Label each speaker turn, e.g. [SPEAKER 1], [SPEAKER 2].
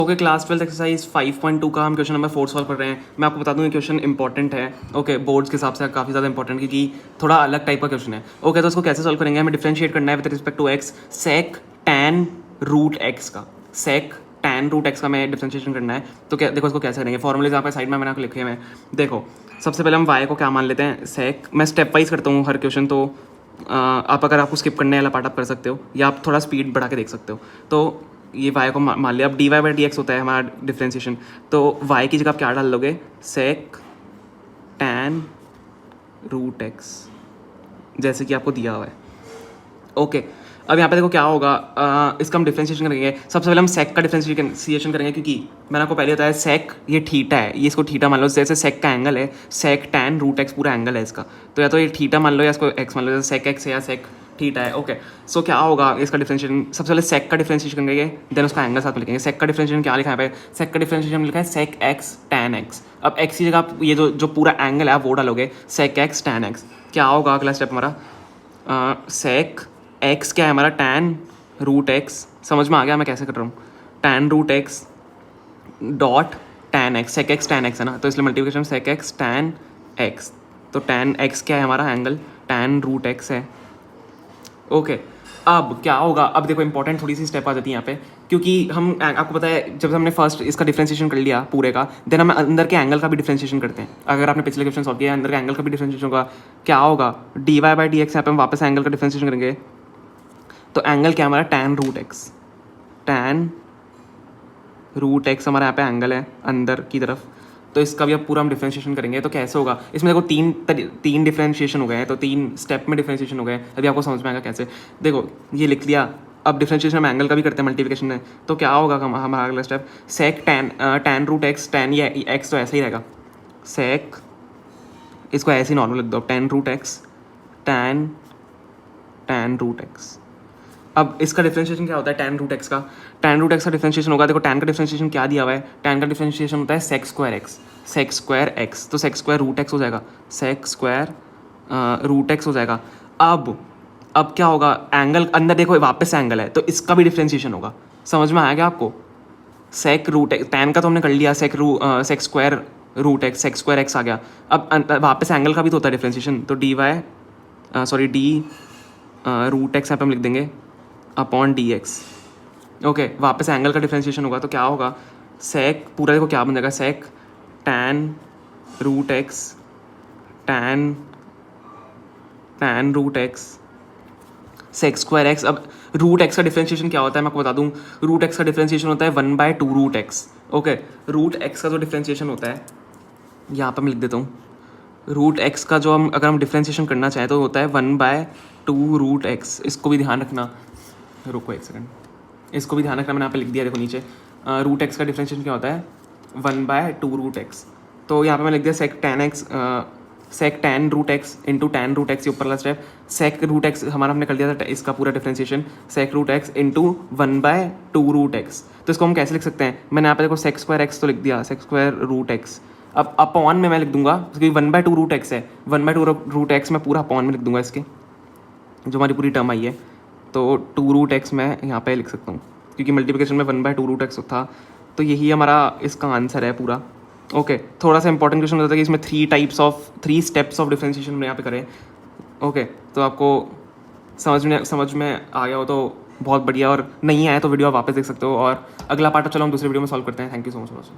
[SPEAKER 1] Okay, class 12 exercise 5.2 का हम question number 4 solve कर रहे हैं। मैं आपको बता दूं ये क्वेश्चन इंपॉर्टेंट है। ओके, बोर्ड्स के हिसाब से काफ़ी ज़्यादा इंपॉर्टेंट, क्योंकि थोड़ा अलग टाइप का क्वेश्चन है। ओके, तो इसको कैसे सॉल्व करेंगे, हमें डिफरेंशिएट करना है with respect to X, sec tan root x का। सेक टैन रूट एक्स का मैं डिफरेंशिएशन करना है। तो क्या देखो इसको कैसे करेंगे, फॉर्मूलेज आपके साइड में मैंने आपको लिखे हैं। देखो सबसे पहले हम वाई को क्या मान लेते हैं, सेक। मैं स्टेप वाइज करता हूँ हर क्वेश्चन, तो आप अगर आपको स्किप करने वाला पार्ट आप कर सकते हो, या आप थोड़ा स्पीड बढ़ा के देख सकते हो। तो ये वाई को मान लिया। अब D Y by D X होता है हमारा डिफ्रेंशिएशन, तो वाई की जगह आप क्या डाल लोगे, सेक टैन रूट एक्स, जैसे कि आपको दिया हुआ है। ओके, अब यहाँ पे देखो क्या होगा, इसका हम डिफ्रेंशिएशन करेंगे। सबसे पहले हम सेक का डिफ्रेंशिएशन करेंगे, क्योंकि मैंने आपको पहले बताया सेक ये थीटा है, ये इसको थीटा मान लो। जैसे सेक का एंगल है, सेक टैन रूट एक्स पूरा एंगल है इसका, तो या तो ये थीटा मान लो या इसको एक्स मान लो, जैसे सेक एक्स है या सेक थीटा है। ओके, सो क्या होगा इसका डिफरेंशिएशन, सबसे पहले सेक का डिफरेंशिएशन करेंगे, देन उसका एंगल साथ में लिखेंगे। सेक का डिफरेंशिएशन क्या लिखा है पे, सेक का डिफरेंशिएशन लिखा है सेक एक्स टैन एक्स। अब एक्स की जगह आप ये जो पूरा एंगल है आप वो डालोगे, सेक एक्स टैन एक्स। क्या होगा अगला स्टेप हमारा, सेक एक्स क्या है हमारा, टैन रूट एक्स। समझ में आ गया मैं कैसे कर रहा हूँ, tan root X dot tan x, sec X tan X है ना, तो इसलिए multiplication sec X tan X. तो टैन एक्स क्या है हमारा एंगल, टैन रूट एक्स है। ओके, अब क्या होगा, अब देखो इंपॉर्टेंट थोड़ी सी स्टेप आ जाती है यहाँ पे, क्योंकि हम आपको पता है जब हमने फर्स्ट इसका डिफरेंशिएशन कर लिया पूरे का, देन हम अंदर के एंगल का भी डिफरेंशिएशन करते हैं। अगर आपने पिछले क्वेश्चन सॉल्व किया, अंदर के एंगल का भी डिफरेंशिएशन होगा। क्या होगा, D Y by D X, यहाँ पे हम वापस एंगल का डिफरेंशिएशन करेंगे। तो एंगल क्या हमारा, tan root x, tan root X हमारा यहाँ पे एंगल है अंदर की तरफ। तो इसका भी अब पूरा हम डिफरेंशिएशन करेंगे। तो कैसे होगा, इसमें देखो तीन डिफरेंशिएशन हो गए हैं, तो 3 स्टेप में डिफरेंशिएशन हो गए। अभी आपको समझ में आएगा कैसे। देखो ये लिख लिया, अब डिफरेंशिएशन हम एंगल का भी करते हैं मल्टीप्लिकेशन में। तो क्या होगा हमारा अगला स्टेप, सेक टैन रूट एक्स, टैन ये एक्स तो ऐसे ही रहेगा, सेक इसको ऐसे ही नॉर्मल लिख दो, tan root x, tan root X. अब इसका डिफरेंशिएशन क्या होता है, टैन रूट एक्स का, टैन रूट एक्स का डिफरेंशिएशन होगा। देखो टैन का डिफरेंशिएशन क्या दिया हुआ है, टैन का डिफरेंशिएशन होता है sec square X, sec square X, तो सेक स्क्वायर रूट एक्स हो जाएगा, सेक स्क्वायर रूट एक्स हो जाएगा। अब क्या होगा, एंगल अंदर देखो वापस एंगल है, तो इसका भी डिफरेंशिएशन होगा। समझ में आएगा आपको, सेक रूट एक्स, टैन का तो हमने कर लिया, sec square root x, sec square x आ गया। अब वापस एंगल का भी तो होता है डिफरेंशिएशन, तो D Y D root X यहाँ पे हम लिख देंगे अपॉन डी एक्स। ओके, वापस एंगल का डिफरेंशिएशन होगा, तो क्या होगा, सेक पूरा देखो क्या बन जाएगा, sec tan root x, tan root x, sec square x. अब रूट एक्स का डिफरेंशिएशन क्या होता है मैं आपको बता दूं, रूट एक्स का डिफरेंशिएशन होता है 1/2 root X. Okay, root x का जो डिफरेंशिएशन होता है, यहाँ पर मैं लिख देता हूँ, रूट एक्स का जो अगर हम डिफरेंशिएशन करना चाहें तो होता है 1/2 रूट एक्स। इसको भी ध्यान रखना, रुको एक सेकंड, इसको भी ध्यान रखना, मैंने यहाँ पे लिख दिया देखो नीचे। रूट एक्स का डिफरेंशिएशन क्या होता है, 1/2 रूट एक्स। तो यहाँ पे मैं लिख दिया sec tan x, sec tan root x into tan root x, ये ऊपर वाला स्टेप। सेक रूट एक्स हमारा हमने कर दिया था इसका पूरा differentiation, sec root x into 1/2 root x. तो इसको हम कैसे लिख सकते हैं, मैंने यहाँ पे देखो सेक स्क्वायर एक्स तो लिख दिया, सेक स्क्वायर रूट एक्स। अब अपॉन में मैं लिख दूंगा, क्योंकि 1/2 रूट एक्स है, 1/2 रूट एक्स मैं पूरा अपॉन में लिख दूंगा इसके, जो हमारी पूरी टर्म आई है। तो 2 रूट एक्स मैं यहाँ पे लिख सकता हूँ, क्योंकि मल्टीप्लिकेशन में 1/2 रूट एक्स था। तो यही हमारा इसका आंसर है पूरा। ओके, थोड़ा सा इंपॉर्टेंट क्वेश्चन होता है कि इसमें 3 स्टेप्स ऑफ डिफरेंशिएशन में यहाँ पे करें। ओके, तो आपको समझ में आ गया हो तो बहुत बढ़िया, और नहीं आया तो वीडियो आप वापस देख सकते हो। और अगला पार्ट चलो हम दूसरे वीडियो में सॉल्व करते हैं। Thank you so much.